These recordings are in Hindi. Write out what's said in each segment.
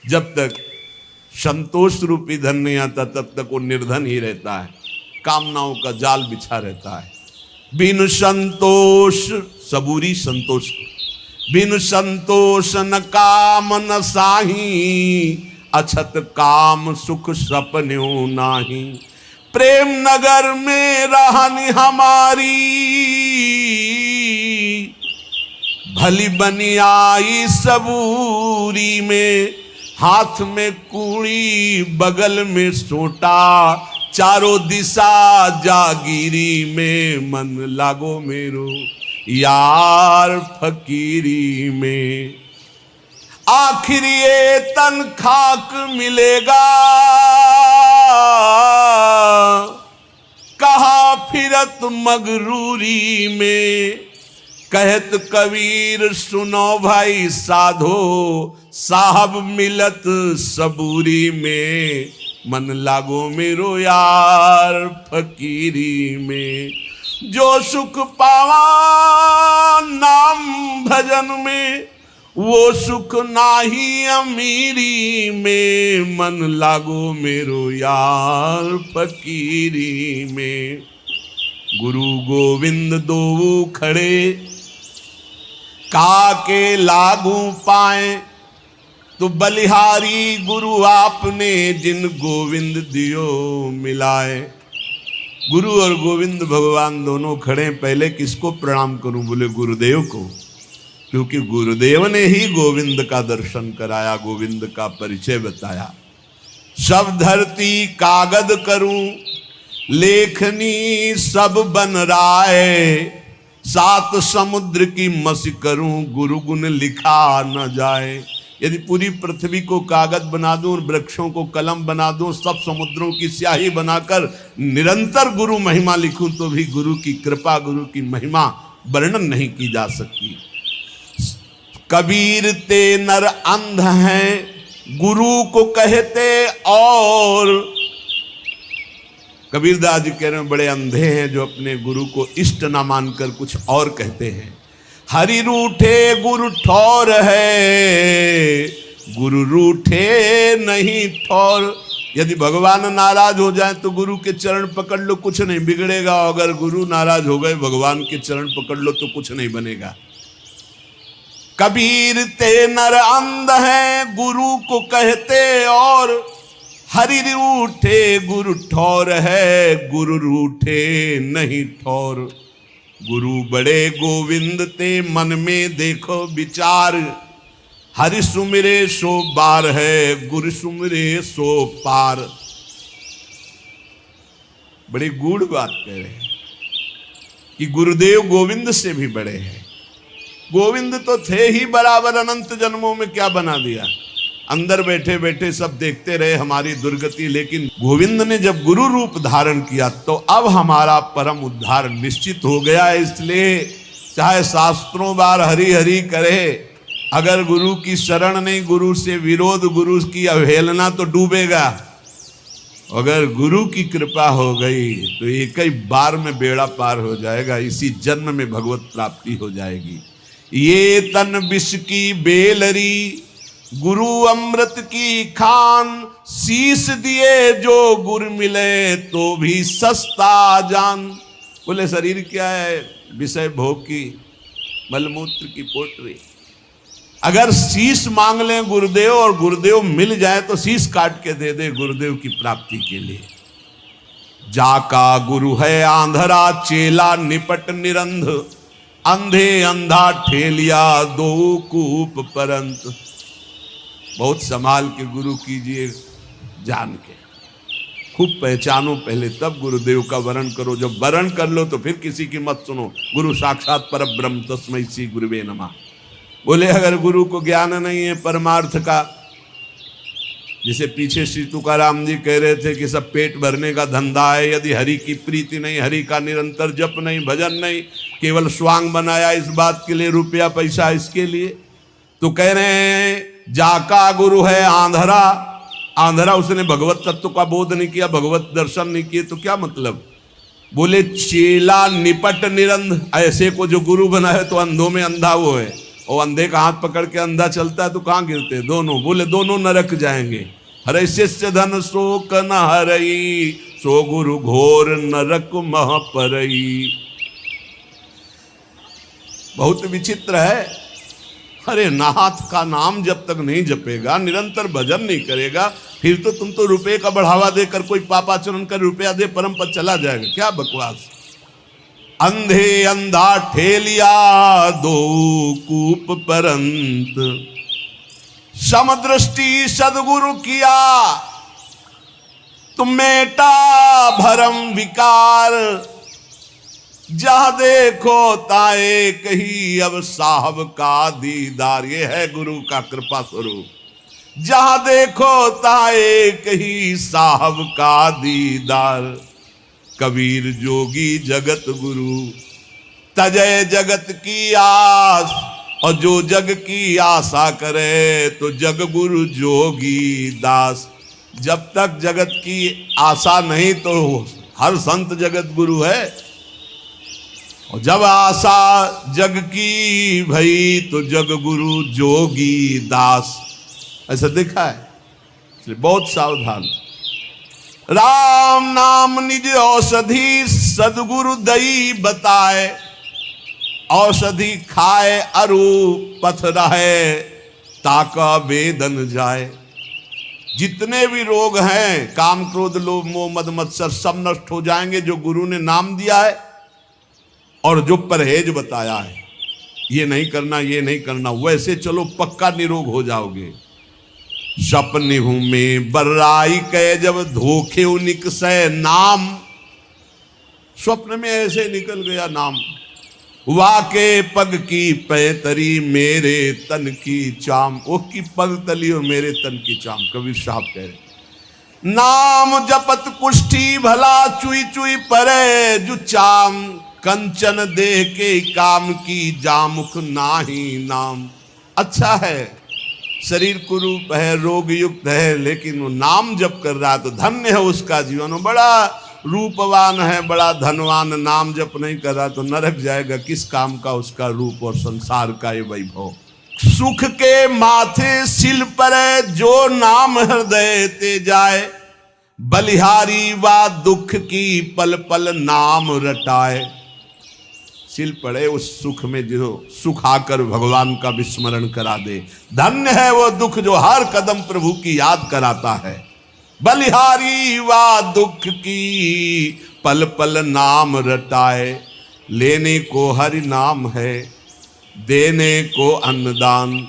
जब तक संतोष रूपी धन नहीं आता तब तक वो निर्धन ही रहता है, कामनाओं का जाल बिछा रहता है। बिन संतोष, सबूरी संतोष, बिन संतोष न काम न साही, अछत काम सुख सपन्यों नाही। प्रेम नगर में रहनी हमारी, भली बनी आई सबूरी में। हाथ में कूड़ी बगल में सोटा, चारों दिशा जागीरी में। मन लागो मेरो यार फकीरी में। आखिर ये तन खाक मिलेगा, कहा फिरत मगरूरी में। कहत कबीर सुनो भाई साधो, साहब मिलत सबूरी में। मन लागो मेरो यार फकीरी में। जो सुख पावा नाम भजन में, वो सुख नाही अमीरी में। मन लागो मेरो यार फकीरी में। गुरु गोविंद दो खड़े, काके लागू पाए। तो बलिहारी गुरु आपने, जिन गोविंद दियो मिलाए। गुरु और गोविंद भगवान दोनों खड़े। पहले किसको प्रणाम करूं? बोले गुरुदेव को, क्योंकि गुरुदेव ने ही गोविंद का दर्शन कराया, गोविंद का परिचय बताया। सब धरती कागद करूं, लेखनी सब बन राय। सात समुद्र की मसी करूं, गुरु गुण लिखा न जाए। यदि पूरी पृथ्वी को कागज बना दूं और वृक्षों को कलम बना दूं, सब समुद्रों की स्याही बनाकर निरंतर गुरु महिमा लिखूं, तो भी गुरु की कृपा, गुरु की महिमा वर्णन नहीं की जा सकती। कबीर ते नर अंध हैं, गुरु को कहते और। कबीरदास जी कह रहे हैं बड़े अंधे हैं जो अपने गुरु को इष्ट ना मानकर कुछ और कहते हैं। हरि रूठे गुरु ठौर है, गुरु रूठे नहीं ठौर। यदि भगवान नाराज हो जाए तो गुरु के चरण पकड़ लो, कुछ नहीं बिगड़ेगा। अगर गुरु नाराज हो गए, भगवान के चरण पकड़ लो तो कुछ नहीं बनेगा। कबीर ते नर अंध हैं, गुरु को कहते और। हरि रूठे गुरु ठौर है, गुरु रूठे नहीं ठौर। गुरु बड़े गोविंद ते मन में देखो विचार। हरि सुमिरे सो बार है, गुरु सुमिरे सो पार। बड़ी गूढ़ बात कह रहे हैं कि गुरुदेव गोविंद से भी बड़े हैं। गोविंद तो थे ही बराबर, अनंत जन्मों में क्या बना दिया। अंदर बैठे बैठे सब देखते रहे हमारी दुर्गति, लेकिन गोविंद ने जब गुरु रूप धारण किया तो अब हमारा परम उद्धार निश्चित हो गया। इसलिए चाहे शास्त्रों बार हरि हरि करे, अगर गुरु की शरण नहीं, गुरु से विरोध, गुरु की अवहेलना तो डूबेगा। अगर गुरु की कृपा हो गई तो एक ही बार में बेड़ा पार हो जाएगा, इसी जन्म में भगवत प्राप्ति हो जाएगी। ये तन विष की बेलरी, गुरु अमृत की खान। शीश दिए जो गुर मिले तो भी सस्ता जान। बोले शरीर क्या है? विषय भोग की, मलमूत्र की पोटरी। अगर शीश मांग लें गुरुदेव और गुरुदेव मिल जाए तो शीश काट के दे दे गुरुदेव की प्राप्ति के लिए। जाका गुरु है आंधरा, चेला निपट निरंध। अंधे अंधा ठेलिया, दो कूप परंत। बहुत संभाल के गुरु कीजिए, जान के खूब पहचानो पहले, तब गुरुदेव का वरण करो। जब वरण कर लो तो फिर किसी की मत सुनो। गुरु साक्षात परब्रह्म तस्मै श्री गुरुवे नमः। बोले अगर गुरु को ज्ञान नहीं है परमार्थ का, जिसे पीछे श्री तुकाराम जी कह रहे थे कि सब पेट भरने का धंधा है, यदि हरि की प्रीति नहीं, हरि का निरंतर जप नहीं, भजन नहीं, केवल स्वांग बनाया इस बात के लिए, रुपया पैसा इसके लिए, तो कह रहे हैं जाका गुरु है आंधरा। आंधरा, उसने भगवत तत्व का बोध नहीं किया, भगवत दर्शन नहीं किए, तो क्या मतलब। बोले चेला निपट निरंध, ऐसे को जो गुरु बना है तो अंधों में अंधा वो है, और अंधे का हाथ पकड़ के अंधा चलता है तो कहाँ गिरते? दोनों। बोले दोनों नरक जाएंगे। हरे शिष्य धन शोक न हरई, सो गुरु घोर नरक मह परई। बहुत विचित्र है। अरे नाथ का नाम जब तक नहीं जपेगा, निरंतर भजन नहीं करेगा, फिर तो तुम तो रुपए का बढ़ावा देकर कोई पापाचरण कर रुपया दे परम पद चला जाएगा। क्या बकवास। अंधे अंधा ठेलिया दो कूप परंत, समदृष्टि सदगुरु किया तुम मेटा भरम विकार। जहां देखो ताए कही अब साहब का दीदार। ये है गुरु का कृपा स्वरूप। जहां देखो ताए कही साहब का दीदार। कबीर जोगी जगत गुरु तजय जगत की आस। और जो जग की आशा करे तो जग गुरु जोगी दास। जब तक जगत की आशा नहीं तो हर संत जगत गुरु है। और जब आशा जग की भई तो जग गुरु जोगी दास। ऐसा देखा है, इसलिए बहुत सावधान। राम नाम निज औषधि सदगुरु दई बताए। औषधि खाए अरु पथ रहे ताका वेदन जाए। जितने भी रोग हैं, काम क्रोध लोभ मोह मद मत्सर, सब नष्ट हो जाएंगे जो गुरु ने नाम दिया है और जो परहेज बताया है। ये नहीं करना, ये नहीं करना, वैसे चलो पक्का निरोग हो जाओगे। सपने हूं में बर्राई कह जब धोखे निकसे नाम। स्वप्न में ऐसे निकल गया नाम। वाके पग की पैतरी मेरे तन की चाम। वो की पग तली और मेरे तन की चाम। कबीर साहब कह रहे नाम जपत कुष्ठी भला चुई चुई परे जु चाम। कंचन देह के काम की जामुख नाही नाम। अच्छा है, शरीर कुरूप है, रोग युक्त है, लेकिन वो नाम जप कर रहा है तो धन्य है उसका जीवन। वो बड़ा रूपवान है, बड़ा धनवान, नाम जप नहीं कर रहा तो नरक जाएगा। किस काम का उसका रूप और संसार का ये वैभव। सुख के माथे सिल पर जो नाम हृदय ते जाए। बलिहारी वा दुख की पल पल नाम रटाए। सिल पड़े उस सुख में जो सुख आकर भगवान का विस्मरण करा दे। धन्य है वो दुख जो हर कदम प्रभु की याद कराता है। बलिहारी वा दुख की पल पल नाम रटाए। लेने को हरि नाम है, देने को अन्नदान।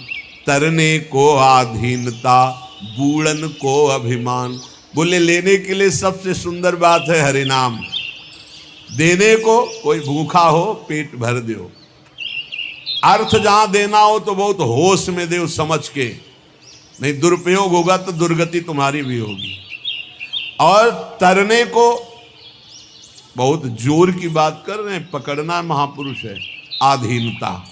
तरने को आधीनता, बूढ़न को अभिमान। बोले लेने के लिए सबसे सुंदर बात है हरि नाम। देने को कोई भूखा हो पेट भर दो। अर्थ जहां देना हो तो बहुत होश में दो, समझ के, नहीं दुरुपयोग होगा तो दुर्गति तुम्हारी भी होगी। और तरने को बहुत जोर की बात कर रहे हैं, पकड़ना महापुरुष है। आधीनता,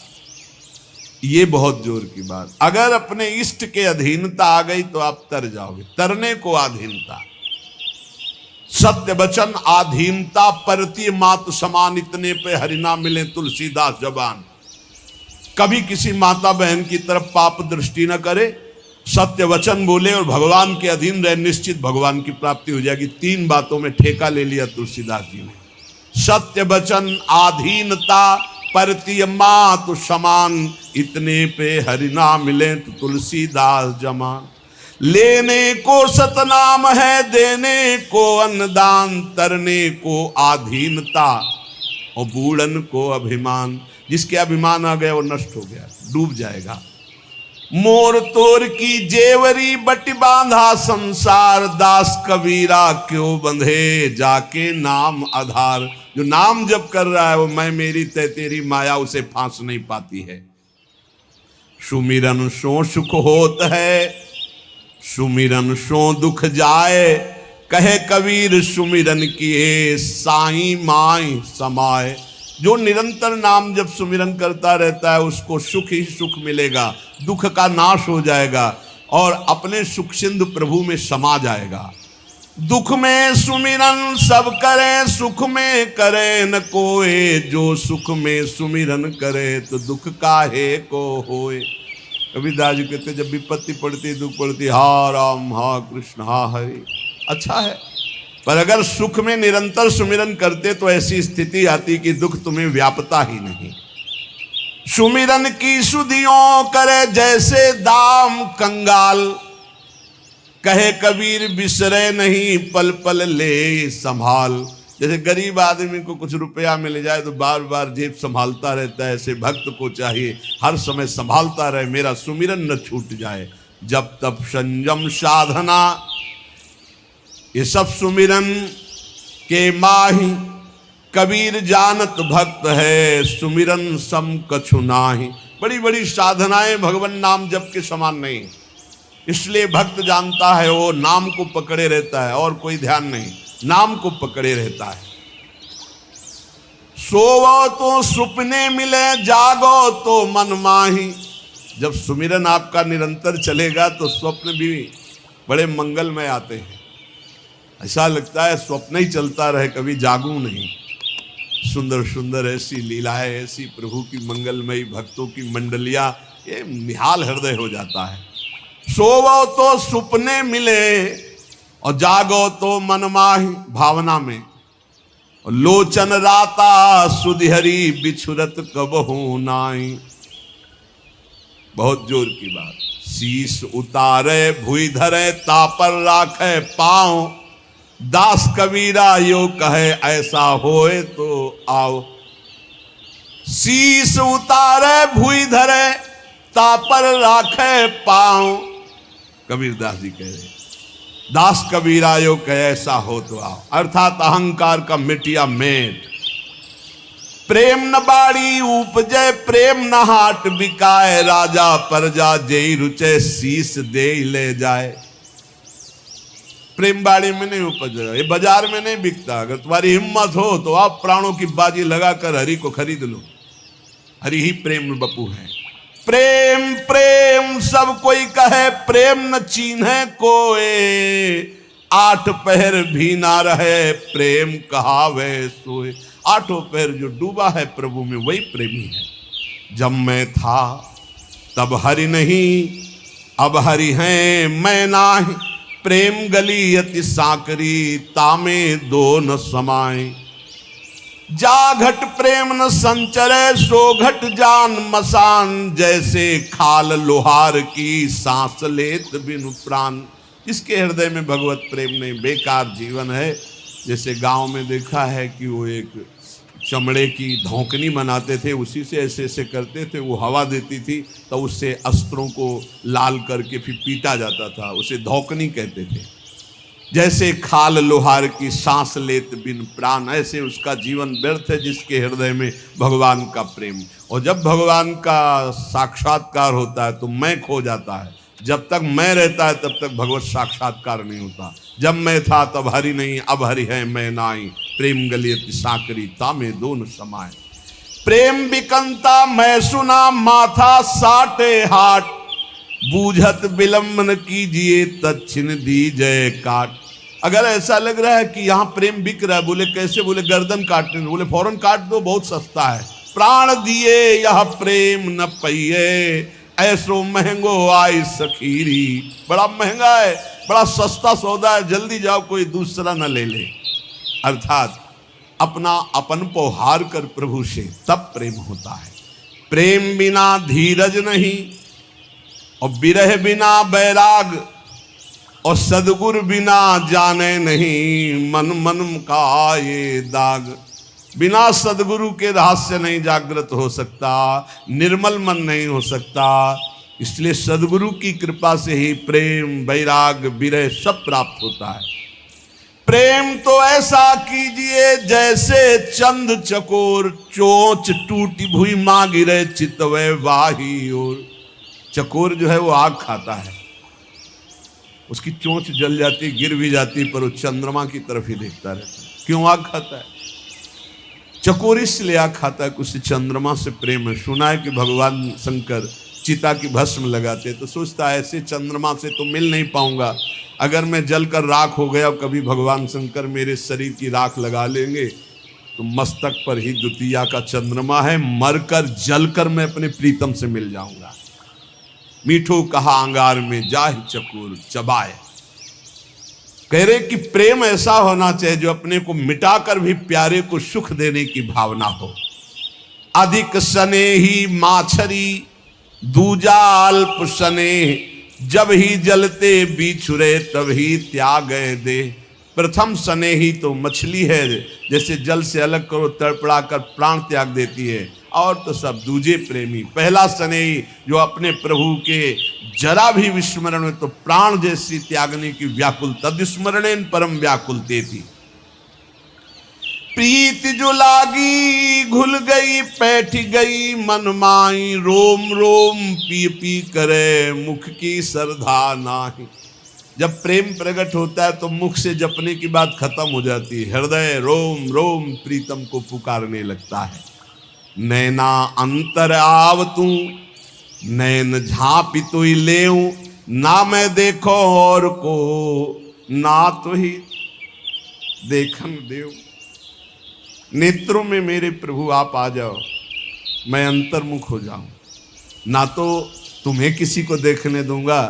ये बहुत जोर की बात। अगर अपने इष्ट के अधीनता आ गई तो आप तर जाओगे। तरने को आधीनता। सत्य वचन आधीनता परती मात समान। इतने पे हरिना मिले तुलसीदास जबान। कभी किसी माता बहन की तरफ पाप दृष्टि न करे, सत्य वचन बोले और भगवान के अधीन रहे, निश्चित भगवान की प्राप्ति हो जाएगी। 3 बातों में ठेका ले लिया तुलसीदास जी ने। सत्य वचन आधीनता परती मात समान। इतने पे हरिना मिले तो तुलसीदास जमान। लेने को सतनाम है, देने को अन्नदान। तरने को आधीनता और बूढ़न को अभिमान। जिसके अभिमान आ गया वो नष्ट हो गया, डूब जाएगा। मोर तोर की जेवरी बट बांधा संसार। दास कबीरा क्यों बंधे जाके नाम आधार। जो नाम जप कर रहा है वो मैं मेरी तय तेरी माया उसे फांस नहीं पाती है। सुमिरन सो सुख होत है, सुमिरन सो दुख जाए। कहे कबीर सुमिरन किए साई माई समाए। जो निरंतर नाम जब सुमिरन करता रहता है उसको सुख ही सुख मिलेगा, दुख का नाश हो जाएगा और अपने सुख सिंधु प्रभु में समा जाएगा। दुख में सुमिरन सब करे, सुख में करे न कोई। जो सुख में सुमिरन करे तो दुख काहे को होए। कबीरदास जी कहते जब विपत्ति पड़ती, दुख पड़ती, हा राम हा कृष्ण हा हरि, अच्छा है। पर अगर सुख में निरंतर सुमिरन करते तो ऐसी स्थिति आती कि दुख तुम्हें व्यापता ही नहीं। सुमिरन की सुधियों करे जैसे दाम कंगाल। कहे कबीर बिसरे नहीं पल पल ले संभाल। जैसे गरीब आदमी को कुछ रुपया मिल जाए तो बार बार जेब संभालता रहता है, ऐसे भक्त को चाहिए हर समय संभालता रहे, मेरा सुमिरन न छूट जाए। जब तब संयम साधना ये सब सुमिरन के माही। कबीर जानत भक्त है सुमिरन सम कछु नाही। बड़ी बड़ी साधनाएं भगवान नाम जप के समान नहीं, इसलिए भक्त जानता है वो नाम को पकड़े रहता है और कोई ध्यान नहीं, नाम को पकड़े रहता है। सोवो तो सुपने मिले, जागो तो मन माही। जब सुमिरन आपका निरंतर चलेगा तो स्वप्न भी बड़े मंगलमय आते हैं। ऐसा लगता है स्वप्न ही चलता रहे, कभी जागूं नहीं। सुंदर सुंदर ऐसी लीलाएं, ऐसी प्रभु की मंगलमयी भक्तों की मंडलियां, ये निहाल हृदय हो जाता है। सोवो तो सुपने मिले और जागो तो मन माही, भावना में। लोचन राता सुधिहरी बिछुरत कबहू नाई। बहुत जोर की बात। शीश उतारे भुई धरे, तापर राखे पांव। दास कबीरा यो कहे ऐसा होए तो आओ। शीश उतारे भुई धरे, तापर राखे पांव। कबीरदास जी कह रहे दास कबीरा यो कहे ऐसा हो तो आओ। अर्थात अहंकार का मिटिया मेट। प्रेम न बाड़ी उपजे, प्रेम न हाट बिकाए। राजा प्रजा जेई रुचे, शीश दे ले जाए। प्रेम बाड़ी में नहीं उपज रहा, ये बाजार में नहीं बिकता। अगर तुम्हारी हिम्मत हो तो आप प्राणों की बाजी लगाकर हरि को खरीद लो। हरि ही प्रेम बपू है। प्रेम प्रेम सब कोई कहे, प्रेम न चीन्हे कोई। आठ पहर भी ना रहे, प्रेम कहावे सोए। आठों पहर जो डूबा है प्रभु में वही प्रेमी है। जब मैं था तब हरि नहीं, अब हरि हैं मैं नाही। प्रेम गली अति साकरी, तामे दो न समाए। जा घट प्रेम न संचरे, सो घट जान मसान। जैसे खाल लोहार की, सांस लेत बिनु प्राण। इसके हृदय में भगवत प्रेम नहीं, बेकार जीवन है। जैसे गांव में देखा है कि वो एक चमड़े की धौकनी बनाते थे, उसी से ऐसे ऐसे करते थे, वो हवा देती थी तो उससे अस्त्रों को लाल करके फिर पीटा जाता था, उसे धौकनी कहते थे। जैसे खाल लोहार की, सांस लेत बिन प्राण। ऐसे उसका जीवन व्यर्थ है जिसके हृदय में भगवान का प्रेम। और जब भगवान का साक्षात्कार होता है तो मैं खो जाता है। जब तक मैं रहता है तब तक भगवत साक्षात्कार नहीं होता। जब मैं था तब हरि नहीं, अब हरि है मैं नाई। प्रेम गली अति साकरी, तामे दोन समाए। प्रेम बिकंता मैं सुना, माथा साटे हाट। बूझत विलंबन कीजिए, तच्छिन दीजय काट। अगर ऐसा लग रहा है कि यहाँ प्रेम बिक रहा है, बोले कैसे? बोले गर्दन काटने, बोले फौरन काट दो, बहुत सस्ता है। प्राण दिए यह प्रेम न पइए, ऐसो महंगो आई सखीरी। बड़ा महंगा है, बड़ा सस्ता सौदा है, जल्दी जाओ कोई दूसरा न ले ले। अर्थात अपना अपन पोहार कर प्रभु से तब प्रेम होता है। प्रेम बिना धीरज नहीं, और विरह बिना बैराग, और सदगुरु बिना जाने नहीं। मन मन का ये दाग। बिना सदगुरु के रहस्य नहीं जागृत हो सकता, निर्मल मन नहीं हो सकता। इसलिए सदगुरु की कृपा से ही प्रेम, वैराग, विरह सब प्राप्त होता है। प्रेम तो ऐसा कीजिए जैसे चंद चकोर। चोंच टूटी भुई मां गिरे, चितवे वाही ओर। चकोर जो है वो आग खाता है, उसकी चोंच जल जाती, गिर भी जाती, पर वो चंद्रमा की तरफ ही देखता रहता है। क्यों आग खाता है? चकोर इसलिए आग खाता है कि उससे चंद्रमा से प्रेम है। सुना है कि भगवान शंकर चिता की भस्म लगाते, तो सोचता है ऐसे चंद्रमा से तो मिल नहीं पाऊंगा, अगर मैं जलकर राख हो गया, कभी भगवान शंकर मेरे शरीर की राख लगा लेंगे तो मस्तक पर ही द्वितीया का चंद्रमा है, मरकर जलकर मैं अपने प्रीतम से मिल जाऊंगा। मीठो कहा अंगार में जाहि चकोर चबाए। कह रहे कि प्रेम ऐसा होना चाहिए जो अपने को मिटाकर भी प्यारे को सुख देने की भावना हो। अधिक स्नेही माछरी दूजा अल्प स्नेह, जब ही जलते बिछुरे तब ही त्याग दे। प्रथम स्नेही तो मछली है, जैसे जल से अलग करो तड़पड़ा कर प्राण त्याग देती है, और तो सब दूजे प्रेमी। पहला स्नेही जो अपने प्रभु के जरा भी विस्मरण में तो प्राण जैसी त्यागने की व्याकुल, तद्स्मरणेन परम व्याकुलते थी। प्रीत जो लागी घुल गई बैठ गई मन माई, रोम रोम पी पी करे मुख की श्रद्धा नाही। जब प्रेम प्रकट होता है तो मुख से जपने की बात खत्म हो जाती है, हृदय रोम रोम प्रीतम को पुकारने लगता है। नैना अंतर आव तू नैन झांपी तो ही लेऊं, ना मैं देखो और को ना तो ही देखन देऊं। नेत्रों में मेरे प्रभु आप आ जाओ, मैं अंतर्मुख हो जाऊं, ना तो तुम्हें किसी को देखने दूंगा,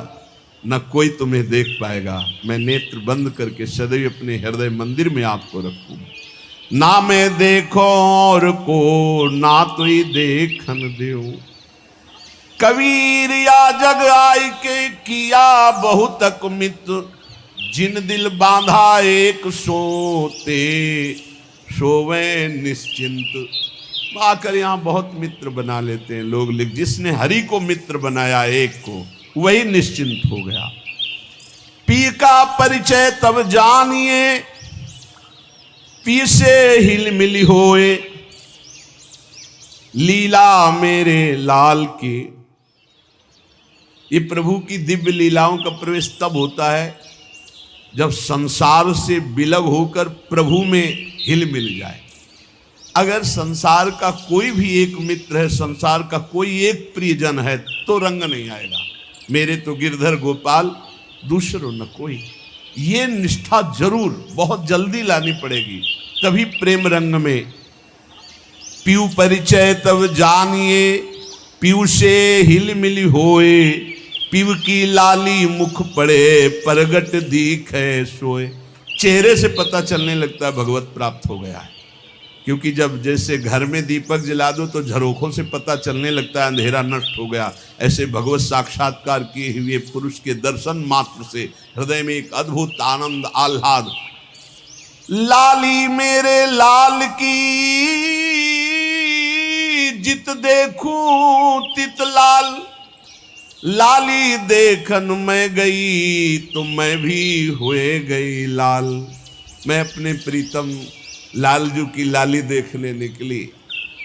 न कोई तुम्हें देख पाएगा। मैं नेत्र बंद करके सदैव अपने हृदय मंदिर में आपको रखूंगा। ना मैं देखो और को ना तो ही देखन देऊं। कबीर या जग आई के किया बहुतक मित्र, जिन दिल बांधा एक सोते सोवे निश्चिंत। आकर यहाँ बहुत मित्र बना लेते हैं लोग, लिख जिसने हरि को मित्र बनाया एक को, वही निश्चिंत हो गया। पी का परिचय तब जानिए, पी से हिल मिली होए, लीला मेरे लाल की। ये प्रभु की दिव्य लीलाओं का प्रवेश तब होता है जब संसार से विलग होकर प्रभु में हिल मिल जाए। अगर संसार का कोई भी एक मित्र है, संसार का कोई एक प्रियजन है, तो रंग नहीं आएगा। मेरे तो गिरधर गोपाल दूसरों न कोई, ये निष्ठा जरूर बहुत जल्दी लानी पड़ेगी, तभी प्रेम रंग में। पीऊ परिचय तब जानिए, पीऊ से हिल मिली होए, पीव की लाली मुख पड़े परगट दिखे सोए। चेहरे से पता चलने लगता है भगवत प्राप्त हो गया है, क्योंकि जब जैसे घर में दीपक जला दो तो झरोखों से पता चलने लगता है अंधेरा नष्ट हो गया, ऐसे भगवत साक्षात्कार किए हुए पुरुष के दर्शन मात्र से हृदय में एक अद्भुत आनंद आह्लाद। लाली मेरे लाल की जित देखूं तित लाल, लाली देखन मैं गई तो मैं भी हुए गई लाल। मैं अपने प्रीतम लालजू की लाली देखने निकली,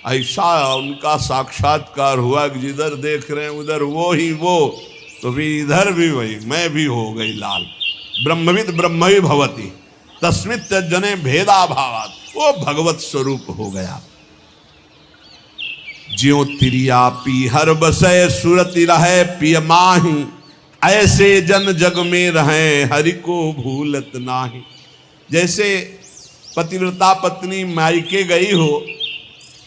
ऐसा उनका साक्षात्कार हुआ कि जिधर देख रहे हैं उधर वो ही वो, तो भी इधर भी वही, मैं भी हो गई लाल। ब्रह्मविद ब्रह्मवि भवति तस्मित् जने भेदा भावात, वो भगवत स्वरूप हो गया। ज्यों तिरिया पी हर बसय सुरति रहे पिय माही, ऐसे जन जग में रहे हरि को भूलत नाही। जैसे पतिव्रता पत्नी मायके गई हो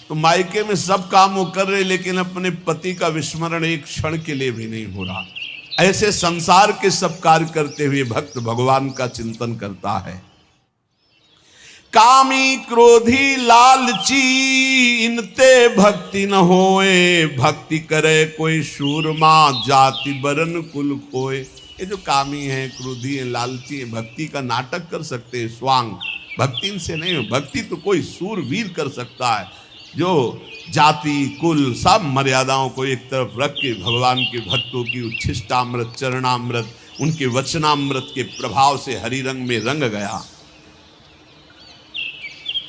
तो मायके में सब काम वो कर रहे, लेकिन अपने पति का विस्मरण एक क्षण के लिए भी नहीं हो रहा। ऐसे संसार के सब कार्य करते हुए भक्त भगवान का चिंतन करता है। कामी क्रोधी लालची इनते भक्ति न होए, भक्ति करे कोई सूरमा जाति बरन कुल खोए। ये जो कामी है, क्रोधी है, लालची है, भक्ति का नाटक कर सकते हैं स्वांग, भक्ति इनसे नहीं हो। भक्ति तो कोई सूरवीर कर सकता है जो जाति कुल सब मर्यादाओं को एक तरफ रख के भगवान के भक्तों की उच्छिष्टामृत चरणामृत उनके वचनामृत के प्रभाव से हरि रंग में रंग गया।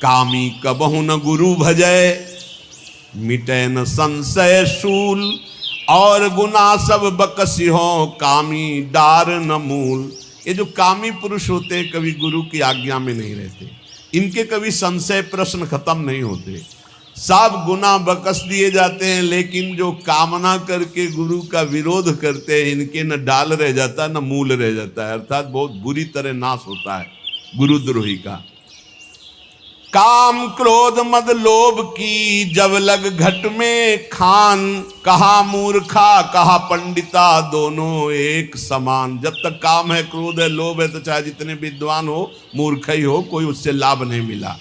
कामी कबहु न गुरु भजय मिटे न संशय शूल, और गुना सब बकसी हो कामी डार न मूल। ये जो कामी पुरुष होते हैं कभी गुरु की आज्ञा में नहीं रहते, इनके कभी संशय प्रश्न खत्म नहीं होते। सब गुना बकस दिए जाते हैं, लेकिन जो कामना करके गुरु का विरोध करते हैं इनके न डाल रह जाता है न मूल रह जाता है, अर्थात बहुत बुरी तरह नाश होता है गुरुद्रोही का। काम क्रोध मद लोभ की जब लग घट में खान, कहा मूर्खा कहा पंडिता दोनों एक समान। जब तक काम है, क्रोध है, लोभ है, तो चाहे जितने विद्वान हो मूर्ख ही हो, कोई उससे लाभ नहीं मिला।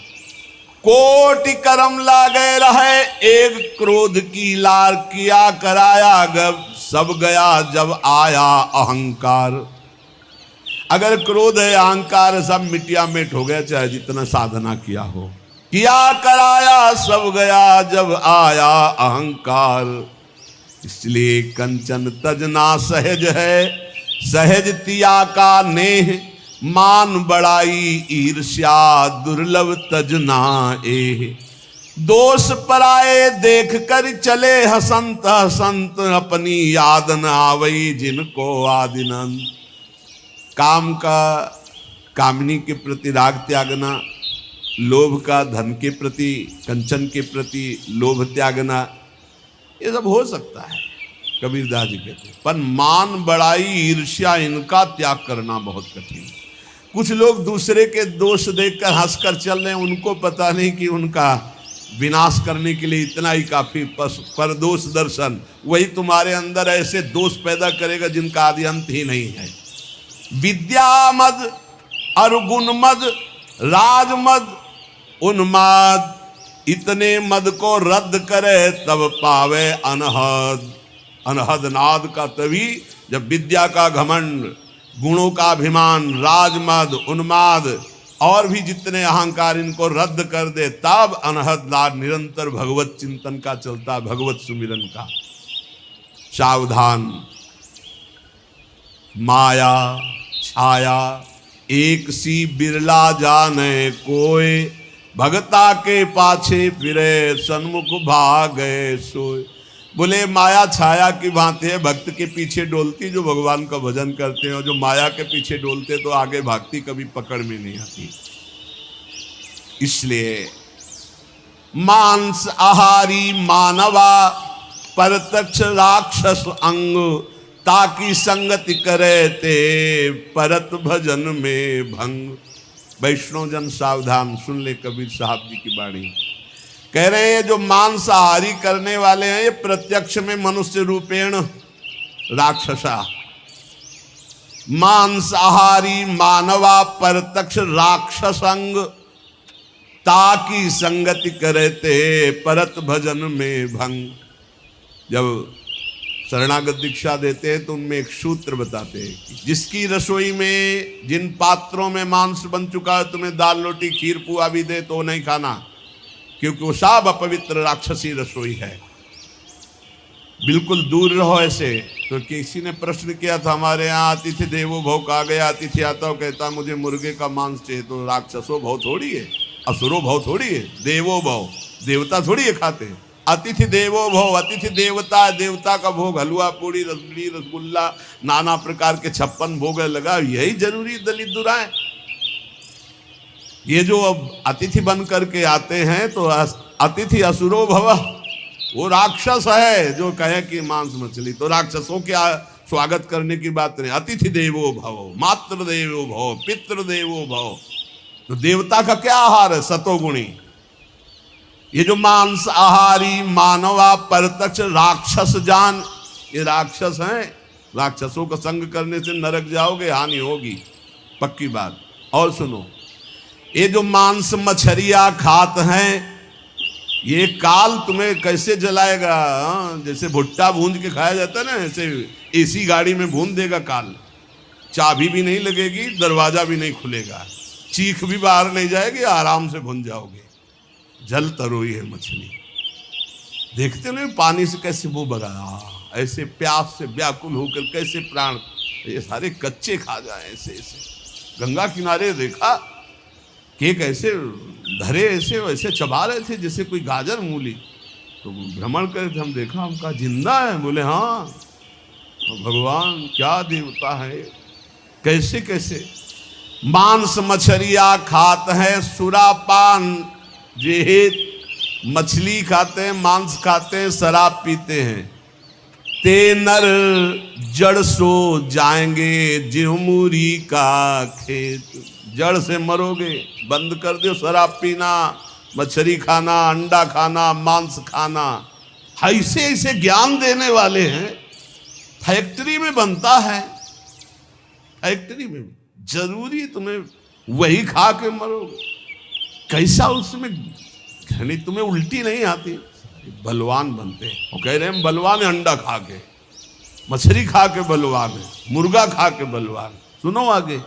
कोटि कर्म लागे रहे एक क्रोध की लार, किया कराया गब सब गया जब आया अहंकार। अगर क्रोध है, अहंकार है, सब मिटिया मिट हो गया, चाहे जितना साधना किया हो। किया कराया सब गया जब आया अहंकार। इसलिए कंचन तजना सहज है, सहज तिया का नेह, मान बड़ाई ईर्ष्या दुर्लभ तजना एह। दोष पराए देख कर चले हसंत हसंत, अपनी याद न आवई जिनको आदिनंत। काम का कामनी के प्रति राग त्यागना, लोभ का धन के प्रति, कंचन के प्रति लोभ त्यागना, ये सब हो सकता है, कबीरदास जी कहते हैं। पर मान बड़ाई ईर्ष्या इनका त्याग करना बहुत कठिन है। कुछ लोग दूसरे के दोष देखकर हंसकर चल रहे हैं, उनको पता नहीं कि उनका विनाश करने के लिए इतना ही काफी। पर दोष दर्शन वही तुम्हारे अंदर ऐसे दोष पैदा करेगा जिनका आदि अंत ही नहीं है। विद्या मद, अरुगुण मद, राजमद, उन्माद, इतने मद को रद्द करे तब पावे अनहद। अनहद नाद का तभी जब विद्या का घमंड, गुणों का अभिमान, राजमद, उन्माद और भी जितने अहंकार, इनको रद्द कर दे, तब अनहद नाद निरंतर भगवत चिंतन का चलता, भगवत सुमिरन का। सावधान माया छाया एक सी बिरला जाने कोय, भगता के पाछे फिरे सन्मुख भागे सोए। बोले माया छाया की भांति है, भक्त के पीछे डोलती जो भगवान का भजन करते हैं, और जो माया के पीछे डोलते तो आगे भागती कभी पकड़ में नहीं आती। इसलिए मांस आहारी मानवा परतक्ष राक्षस अंग, ताकि संगति करे ते परत भजन में भंग। वैष्णव जन सावधान, सुन ले कबीर साहब जी की बाणी। कह रहे हैं जो मांसाहारी करने वाले हैं ये प्रत्यक्ष में मनुष्य रूपेण राक्षसा। मांसाहारी मानवा परतक्ष राक्षसंग, ताकि संगति करे ते परत भजन में भंग। जब शरणागत दीक्षा देते हैं तो उनमें एक सूत्र बताते हैं कि जिसकी रसोई में, जिन पात्रों में मांस बन चुका है, तुम्हें दाल रोटी खीर पुआ भी दे तो नहीं खाना, क्योंकि वो सब अपवित्र राक्षसी रसोई है। बिल्कुल दूर रहो ऐसे। तो किसी ने प्रश्न किया था, हमारे यहाँ अतिथि देवो भव कहा गया, अतिथि आता हो कहता मुझे मुर्गे का मांस चाहिए, तो राक्षसो भव थोड़ी है, असुरो भव थोड़ी है, देवो भव, देवता थोड़ी है खाते हैं। अतिथि देवो भव, अतिथि देवता, देवता का भोग हलवा पूड़ी रसगुल्ली रसगुल्ला नाना प्रकार के 56 भोग लगा, यही जरूरी दलित दुराए। ये जो अब अतिथि बन करके आते हैं तो अतिथि असुरो भव, वो राक्षस है जो कहे कि मांस मछली, तो राक्षसों के स्वागत करने की बात नहीं। अतिथि देवो भव, मातृ देवो भव, पितृ देवो भव, तो देवता का क्या आहार है? सतोगुणी। ये जो मांस आहारी मानवा परतक्ष राक्षस जान, ये राक्षस हैं। राक्षसों का संग करने से नरक जाओगे, हानि होगी, पक्की बात। और सुनो, ये जो मांस मछरिया खात हैं, ये काल तुम्हें कैसे जलाएगा? जैसे भुट्टा भूंज के खाया जाता है ना, ऐसे एसी गाड़ी में भून देगा काल। चाबी भी नहीं लगेगी, दरवाजा भी नहीं खुलेगा, चीख भी बाहर नहीं जाएगी, आराम से भून जाओगे। जल तरोई है मछली, देखते नहीं पानी से कैसे मुंह बगा, ऐसे प्यास से व्याकुल होकर कैसे प्राण, ये सारे कच्चे खा जाए ऐसे ऐसे। गंगा किनारे देखा कि कैसे धरे ऐसे वैसे चबा रहे थे जैसे कोई गाजर मूली, तो भ्रमण करे थे, हम देखा, हम कहा जिंदा है? बोले हाँ, भगवान क्या देवता है, कैसे कैसे। मांस मछरिया खात है सुरापान जेहित, मछली खाते हैं, मांस खाते हैं, शराब पीते हैं। ते नर जड़ सो जाएंगे जिहुमुरी का खेत। जड़ से मरोगे, बंद कर दो शराब पीना, मछली खाना, अंडा खाना, मांस खाना। ऐसे ऐसे ज्ञान देने वाले हैं। फैक्ट्री में बनता है, फैक्ट्री में जरूरी तुम्हें वही खा के मरोगे। कैसा उसमें घनी, तुम्हें उल्टी नहीं आती? बलवान बनते हैं। वो कह रहे हैं बलवान है, अंडा खा के, मछली खा के बलवान है, मुर्गा खा के बलवान। सुनो आगे,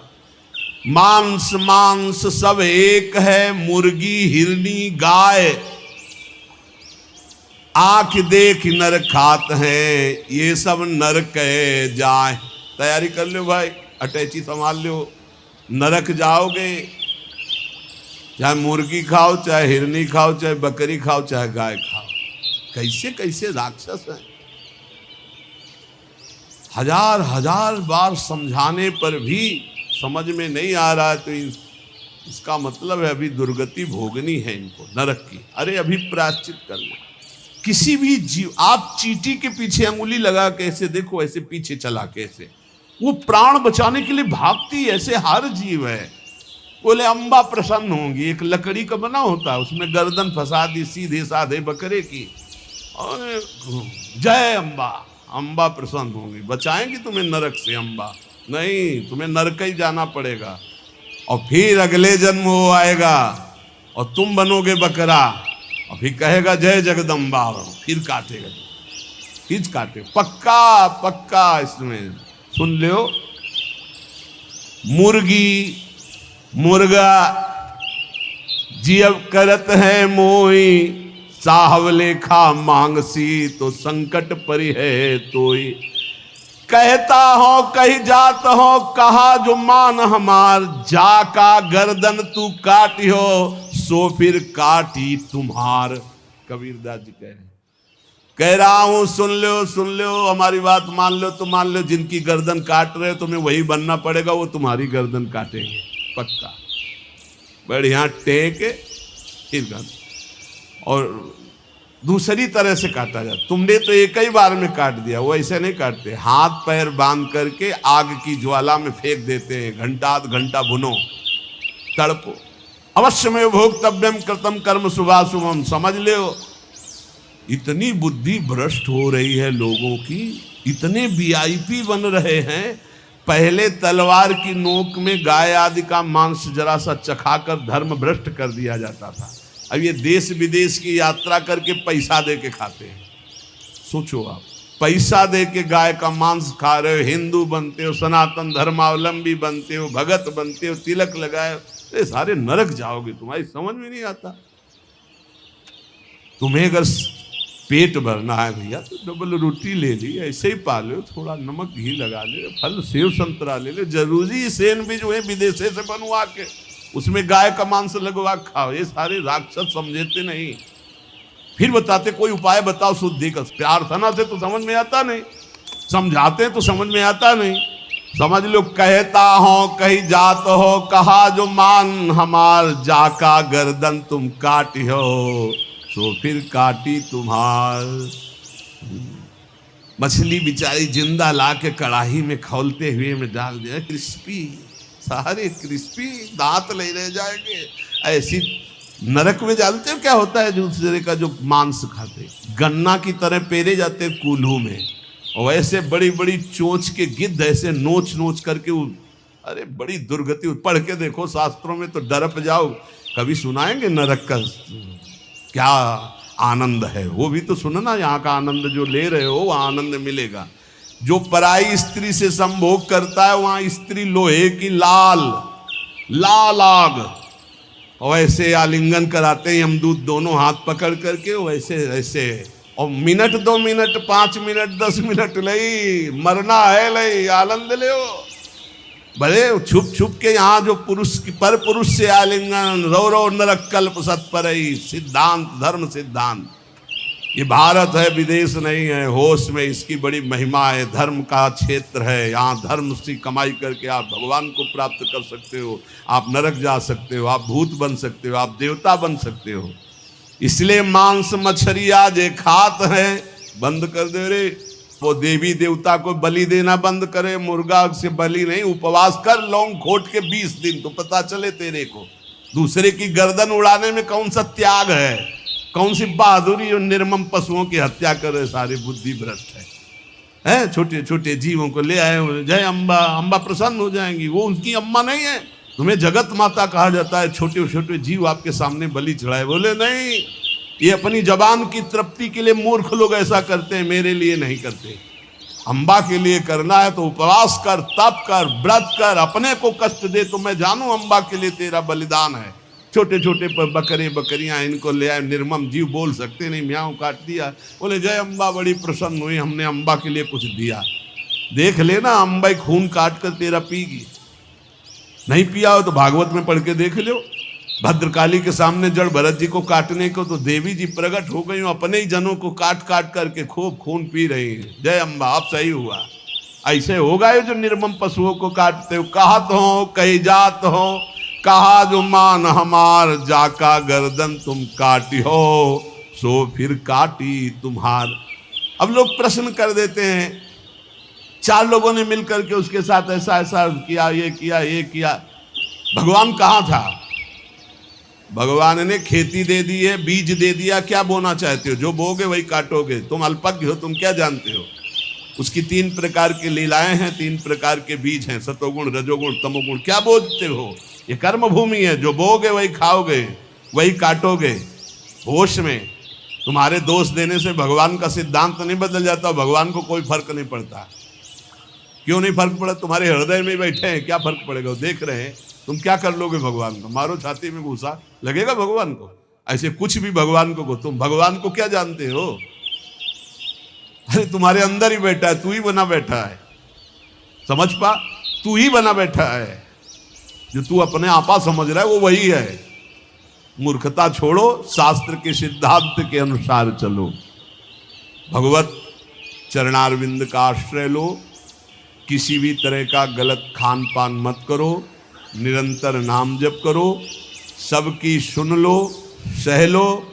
मांस मांस सब एक है, मुर्गी हिरनी गाय, आंख देख नर खात है, ये सब नर कहे जाए। तैयारी कर लो भाई, अटैची संभाल लो, नरक जाओगे। चाहे मुर्गी खाओ, चाहे हिरनी खाओ, चाहे बकरी खाओ, चाहे गाय खाओ। कैसे कैसे राक्षस हैं। हजार हजार बार समझाने पर भी समझ में नहीं आ रहा है, तो इसका मतलब है अभी दुर्गति भोगनी है इनको, नरक की। अरे अभी प्रायश्चित कर लो। किसी भी जीव, आप चींटी के पीछे अंगुली लगा के ऐसे देखो, ऐसे पीछे चला के ऐसे, वो प्राण बचाने के लिए भागती है। ऐसे हर जीव है। बोले अम्बा प्रसन्न होंगी, एक लकड़ी का बना होता है, उसमें गर्दन फंसा दी सीधे साधे बकरे की, और जय अम्बा, अम्बा प्रसन्न होंगी, बचाएंगी तुम्हें नरक से अम्बा। नहीं, तुम्हें नरक ही जाना पड़ेगा, और फिर अगले जन्म वो आएगा और तुम बनोगे बकरा, और फिर कहेगा जय जगदम्बा, फिर काटेगा, फिर काटे। पक्का पक्का इसमें सुन लो। मुर्गी मुर्गा जियब करत है मोई, साहब लेखा मांगसी तो संकट परि है तोई। कहता हो कही जात हो, कहा जो मान हमार, जाका गर्दन तू काटियो, सो फिर काटी तुम्हार। कबीरदास जी कह रहा हूं, सुन लो, हमारी बात मान लो तो मान लो। जिनकी गर्दन काट रहे हो तुम्हें वही बनना पड़ेगा, वो तुम्हारी गर्दन काटेंगे पक्का। बढ़िया टेक फिर, और दूसरी तरह से काटा जाता। तुमने तो एक ही बार में काट दिया, वो ऐसे नहीं काटते। हाथ पैर बांध करके आग की ज्वाला में फेंक देते हैं, घंटा आध घंटा भुनो, तड़पो। अवश्य में भोक्तव्यम कृतम कर्म शुभाशुभम। समझ लो, इतनी बुद्धि भ्रष्ट हो रही है लोगों की, इतने वीआईपी बन रहे हैं। पहले तलवार की नोक में गाय आदि का मांस जरा सा चखाकर धर्म भ्रष्ट कर दिया जाता था। अब ये देश विदेश की यात्रा करके पैसा दे के खाते हैं। सोचो आप, पैसा दे के गाय का मांस खा रहे हो, हिंदू बनते हो, सनातन धर्मावलंबी बनते हो, भगत बनते हो, तिलक लगाए, ये सारे नरक जाओगे। तुम्हारी समझ में नहीं आता। तुम्हें अगर पेट भरना है भैया तो डबल रोटी ले ली, ऐसे ही पा लो, थोड़ा नमक घी लगा ले, फल सेव संतरा ले ले। जरूरी सेन भी जो है विदेशे से बनवा के उसमें गाय का मांस लगवा खाओ। ये सारे राक्षस समझते नहीं। फिर बताते कोई उपाय बताओ शुद्धि का। प्रार्थना से तो समझ में आता नहीं, समझाते तो समझ में आता नहीं। समझ लो, कहता हो कही जात हो, कहा जो मान हमार, जाका गर्दन तुम काटी हो, तो फिर काटी तुम्हार। मछली बिचारी जिंदा ला के कड़ाही में खौलते हुए में डाल दिया, क्रिस्पी, सारे क्रिस्पी, दांत ले रह जाएंगे। ऐसी नरक में जानते हो क्या होता है? दूसरे का जो मांस खाते, गन्ना की तरह पेरे जाते कूल्हू में, और ऐसे बड़ी बड़ी चोंच के गिद्ध ऐसे नोच नोच करके। अरे बड़ी दुर्गति, पढ़ के देखो शास्त्रों में तो डरप जाओ। कभी सुनाएंगे नरक का क्या आनंद है? वो भी तो सुनना। यहाँ का आनंद जो ले रहे हो वहाँ आनंद मिलेगा। जो पराई स्त्री से संभोग करता है वहाँ स्त्री लोहे की लाल लाल आग, और ऐसे आलिंगन कराते हैं यमदूत दोनों हाथ पकड़ करके, वैसे ऐसे। और मिनट 2 मिनट 5 मिनट 10 मिनट लई मरना है, लई आनंद ले। बड़े छुप छुप के यहाँ जो पुरुष पर पुरुष से आलिंगन, रो रो नरक कल्प सत्परई, सिद्धांत धर्म सिद्धांत। ये भारत है, विदेश नहीं है। होश में इसकी बड़ी महिमा है। धर्म का क्षेत्र है, यहाँ धर्म से कमाई करके आप भगवान को प्राप्त कर सकते हो, आप नरक जा सकते हो, आप भूत बन सकते हो, आप देवता बन सकते हो। इसलिए मांस मछलियां जे खात है बंद कर दे रे। वो देवी देवता को बलि देना बंद करे, मुर्गा से बलि नहीं, उपवास कर लौंग खोट के 20 दिन, तो पता चले तेरे को दूसरे की गर्दन उड़ाने में कौन सा त्याग है, कौन सी बहादुरी। और निर्मम पशुओं की हत्या करे, सारे बुद्धि भ्रष्ट है। छोटे छोटे जीवों को ले आए, जय अम्बा, अम्बा प्रसन्न हो जाएंगी। वो उनकी अम्मा नहीं है, तुम्हें जगत माता कहा जाता है। छोटे छोटे जीव आपके सामने बलि चढ़ाए, बोले नहीं, ये अपनी जबान की तृप्ति के लिए मूर्ख लोग ऐसा करते हैं, मेरे लिए नहीं करते। अम्बा के लिए करना है तो उपवास कर, तप कर, व्रत कर, अपने को कष्ट दे तो मैं जानू अम्बा के लिए तेरा बलिदान है। छोटे छोटे बकरे बकरियां इनको ले आए, निर्मम जीव बोल सकते नहीं, म्याऊं काट दिया, बोले जय अम्बा बड़ी प्रसन्न हुई, हमने अम्बा के लिए कुछ दिया। देख लेना अम्बा खून काट कर तेरा पीगी। नहीं पिया हो तो भागवत में पढ़ के देख लो। भद्रकाली के सामने जड़ भरत जी को काटने को तो देवी जी प्रकट हो गई, अपने ही जनों को काट काट करके खूब खून पी रही हैं। जय अम्बा, अब सही हुआ। ऐसे होगा ये जो निर्मम पशुओं को काटते हो। कहत हो कही जात हो, कहा जो मान हमार, जाका गर्दन तुम काटी हो, सो फिर काटी तुम्हार। अब लोग प्रश्न कर देते हैं, 4 लोगों ने मिलकर के उसके साथ ऐसा ऐसा किया, ये किया, ये किया। भगवान कहाँ था? भगवान ने खेती दे दी है, बीज दे दिया, क्या बोना चाहते हो? जो बोगे वही काटोगे। तुम अल्पज्ञ हो, तुम क्या जानते हो? उसकी 3 प्रकार की लीलाएं हैं, 3 प्रकार के बीज हैं, सतोगुण, रजोगुण, तमोगुण। क्या बोलते हो? ये कर्म भूमि है, जो बोगे वही खाओगे, वही काटोगे। होश में तुम्हारे दोष देने से भगवान का सिद्धांत नहीं बदल जाता, भगवान को कोई फर्क नहीं पड़ता। क्यों नहीं फर्क पड़ा? तुम्हारे हृदय में बैठे हैं, क्या फर्क पड़ेगा? देख रहे हैं। तुम क्या कर लोगे भगवान को? मारो छाती में घुसा, लगेगा भगवान को? ऐसे कुछ भी भगवान को तुम भगवान को क्या जानते हो? अरे तुम्हारे अंदर ही बैठा है, तू ही बना बैठा है। समझ पा, तू ही बना बैठा है। जो तू अपने आपा समझ रहा है वो वही है। मूर्खता छोड़ो, शास्त्र के सिद्धांत के अनुसार चलो। भगवत चरणारविंद का आश्रय लो। किसी भी तरह का गलत खान पान मत करो। निरंतर नाम जप करो। सबकी सुन लो, सह लो।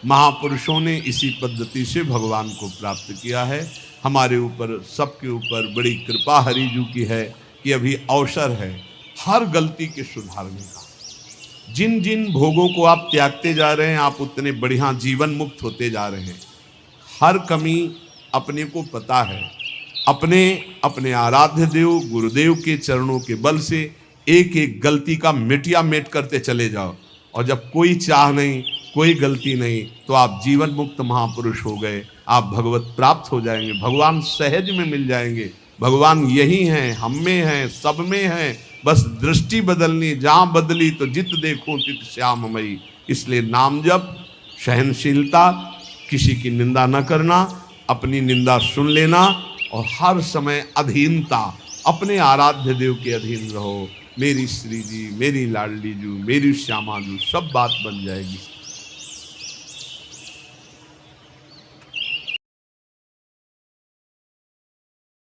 महापुरुषों ने इसी पद्धति से भगवान को प्राप्त किया है। हमारे ऊपर, सबके ऊपर बड़ी कृपा हरिजू की है कि अभी अवसर है हर गलती के सुधारने का। जिन जिन भोगों को आप त्यागते जा रहे हैं, आप उतने बढ़िया जीवन मुक्त होते जा रहे हैं। हर कमी अपने को पता है। अपने अपने आराध्य देव गुरुदेव के चरणों के बल से एक एक गलती का मिटिया मेट करते चले जाओ। और जब कोई चाह नहीं, कोई गलती नहीं, तो आप जीवन मुक्त महापुरुष हो गए। आप भगवत प्राप्त हो जाएंगे। भगवान सहज में मिल जाएंगे। भगवान यही हैं, हम में हैं, सब में हैं। बस दृष्टि बदलनी, जहाँ बदली तो जित देखूं तित श्याममयी। इसलिए नाम जप, सहनशीलता, किसी की निंदा न करना, अपनी निंदा सुन लेना, और हर समय अधीनता, अपने आराध्य देव के अधीन रहो। मेरी श्री जी, मेरी लाडली जू, मेरी श्यामा जू, सब बात बन जाएगी।